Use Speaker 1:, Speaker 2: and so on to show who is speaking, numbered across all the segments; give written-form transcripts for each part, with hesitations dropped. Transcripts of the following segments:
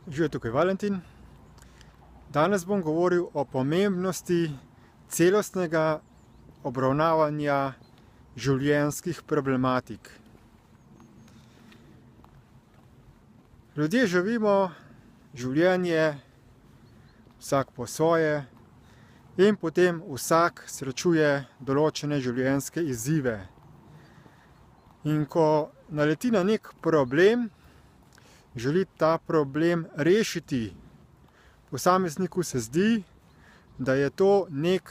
Speaker 1: Živijo, tukaj Valentin. Danes bom govoril o pomembnosti celostnega obravnavanja življenjskih problematik. Ljudje živimo življenje vsak po svoje in potem vsak srečuje določene življenjske izzive. In ko naleti na nek problem, želi ta problem rešiti. Posamezniku se zdi, da je to nek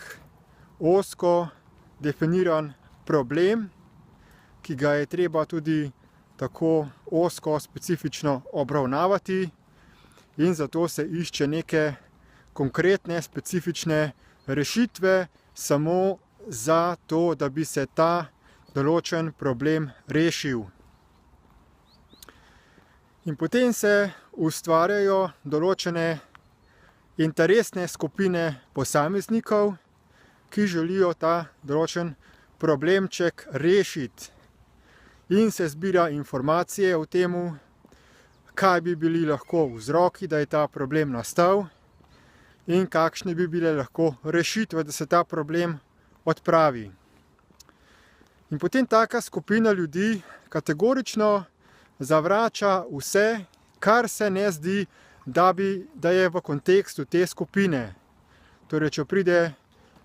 Speaker 1: ozko definiran problem, ki ga je treba tudi tako ozko specifično obravnavati, in zato se išče neke konkretne specifične rešitve samo za to, da bi se ta določen problem rešil. In potem se ustvarjajo določene interesne skupine posameznikov, ki želijo ta določen problemček rešiti. In se zbira informacije o tem, kaj bi bili lahko vzroki, da je ta problem nastal, in kakšne bi bile lahko rešitve, da se ta problem odpravi. In potem taka skupina ljudi kategorično zavrača vse, kar se ne zdi, da je v kontekstu te skupine. Torej, če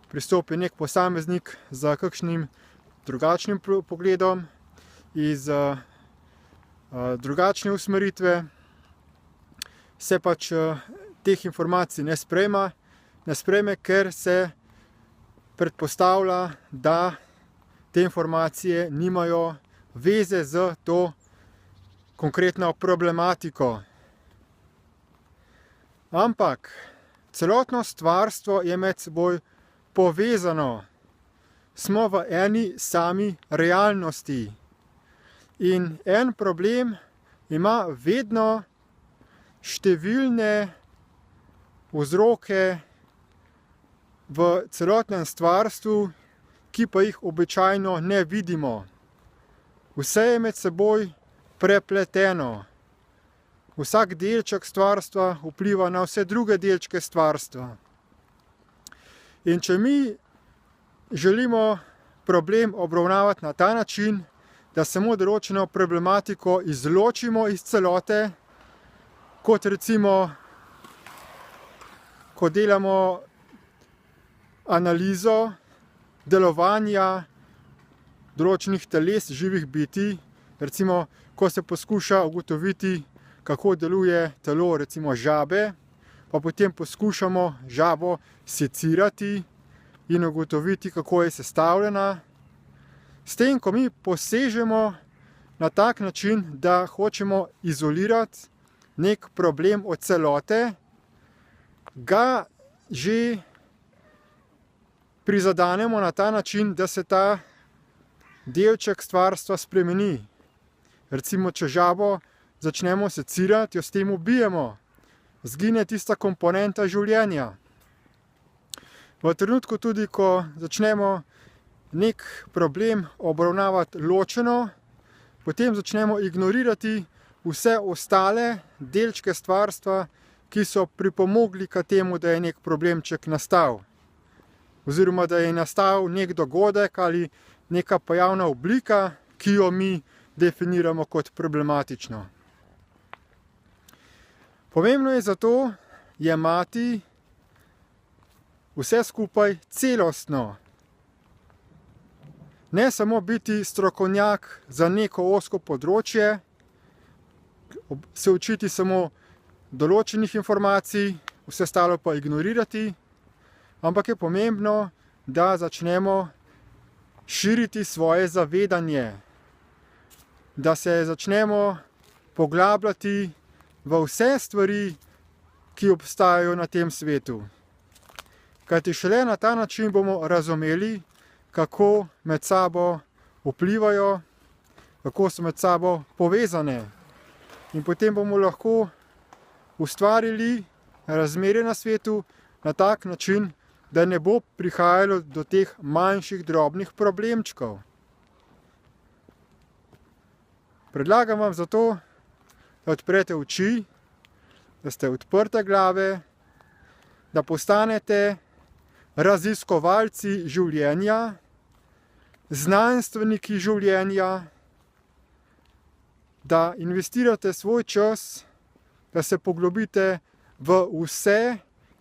Speaker 1: pristopi nek posameznik z kakšnim drugačnim pogledom, iz drugačne usmeritve, se pač teh informacij ne sprejme, ker se predpostavlja, da te informacije nimajo veze z to konkretno problematiko. Ampak celotno stvarstvo je med seboj povezano. Smo v eni sami realnosti. In en problem ima vedno številne vzroke v celotnem stvarstvu, ki pa jih običajno ne vidimo. Vse je med seboj prepleteno. Vsak delček stvarstva vpliva na vse druge delčke stvarstva. In če mi želimo problem obravnavati na ta način, da samo določeno problematiko izločimo iz celote, kot recimo, ko delamo analizo delovanja določenih teles živih bitij, recimo, ko se poskuša ugotoviti, kako deluje telo recimo žabe, pa potem poskušamo žabo secirati in ugotoviti, kako je sestavljena. S tem, ko mi posežemo na tak način, da hočemo izolirati nek problem od celote, ga že prizadenemo na ta način, da se ta delček stvarstva spremeni. Recimo, če žabo začnemo secirati, jo s tem ubijemo. Zgine tista komponenta življenja. V trenutku tudi, ko začnemo nek problem obravnavati ločeno, potem začnemo ignorirati vse ostale delčke stvarstva, ki so pripomogli k temu, da je nek problemček nastal. Oziroma, da je nastal nek dogodek ali neka pojavna oblika, ki jo mi definiramo kot problematično. Pomembno je zato jemati vse skupaj celostno. Ne samo biti strokovnjak za neko ozko področje, se učiti samo določenih informacij, vse ostalo pa ignorirati, ampak je pomembno, da začnemo širiti svoje zavedanje, da se začnemo poglabljati v vse stvari, ki obstajajo na tem svetu. Kajti šele na ta način bomo razumeli, kako med sabo vplivajo, kako so med sabo povezane. In potem bomo lahko ustvarili razmere na svetu na tak način, da ne bo prihajalo do teh manjših drobnih problemčkov. Predlagam vam zato, da odprete oči, da ste odprte glave, da postanete raziskovalci življenja, znanstveniki življenja, da investirate svoj čas, da se poglobite v vse,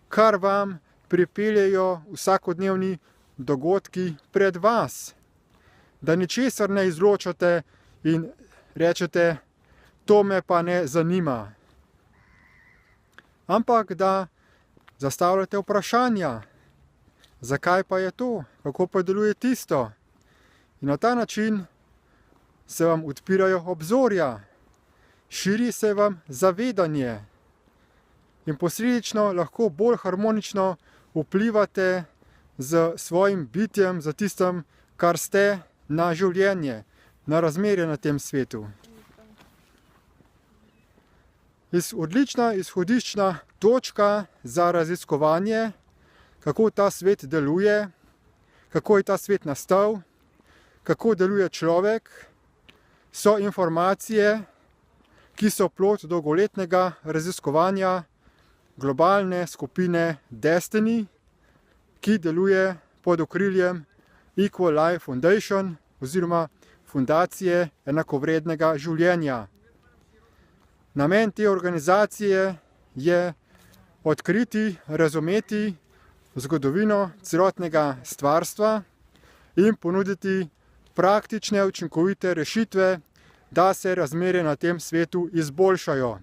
Speaker 1: kar vam pripeljejo vsakodnevni dogodki pred vas. Da ničesar ne izločate in rečete, to me pa ne zanima. Ampak da zastavljate vprašanja, zakaj pa je to, kako pa deluje tisto. In na ta način se vam odpirajo obzorja, širi se vam zavedanje in posledično lahko bolj harmonično vplivate z svojim bitjem, za tistem, kar ste, na življenje, na razmerje na tem svetu. Odlična izhodiščna točka za raziskovanje, kako ta svet deluje, kako je ta svet nastal, kako deluje človek, so informacije, ki so plod dolgoletnega raziskovanja globalne skupine Destiny, ki deluje pod okriljem Equal Life Foundation oziroma Fundacije enakovrednega življenja. Namen te organizacije je odkriti, razumeti zgodovino celotnega stvarstva in ponuditi praktične, učinkovite rešitve, da se razmere na tem svetu izboljšajo.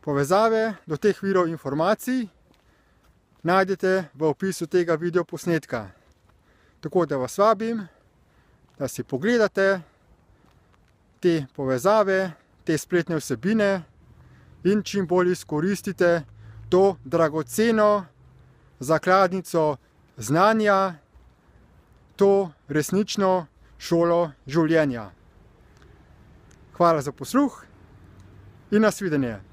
Speaker 1: Povezave do teh virov informacij najdete v opisu tega videoposnetka. Tako da vas vabim, da si pogledate te povezave, te spletne vsebine in čim bolj izkoristite to dragoceno zakladnico znanja, to resnično šolo življenja. Hvala za posluh in nasvidenje.